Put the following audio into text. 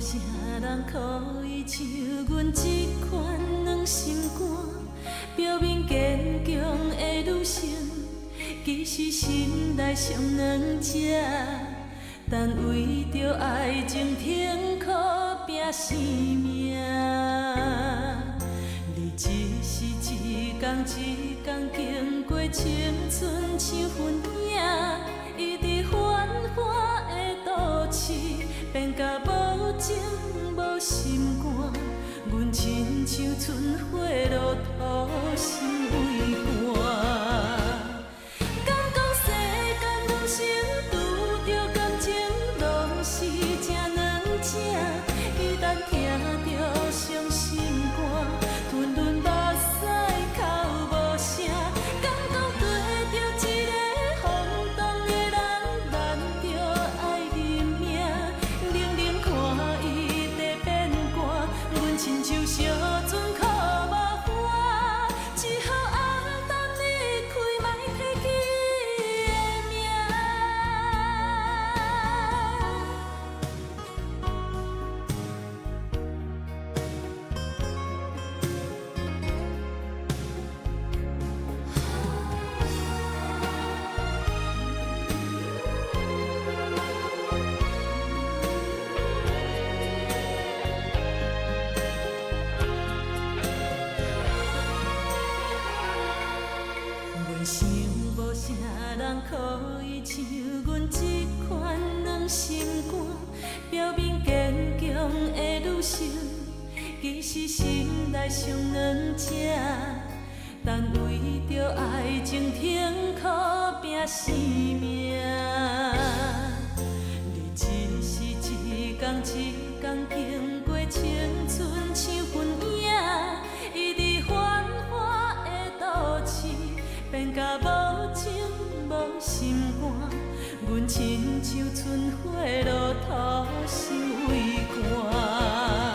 啥人可以像阮这款软心肝，表面坚强的女性，其实心内上软只，但为着爱情痛苦拼生命。日子是一天一天经过，青春像云影，伊伫繁华的都市，变甲无情无心肝。阮亲像春花落土，心为寒。敢讲世间人生拄着感情，拢是正软只，一旦听着伤心歌，吞吞目屎哭无声。敢讲对着一个放荡的人，难着爱认命，冷冷看伊在变卦，阮亲像烧船苦无花，只好暗淡离开，莫提起的名。阮想无啥人可以像阮这款软心肝，表面坚强的女性，其实心内上软只，但为着爱情痛苦拼生命。日子是一天一天经过，青春像云影，伊伫繁华的都市，变甲无情无心肝。阮亲像春花落土，心为寒。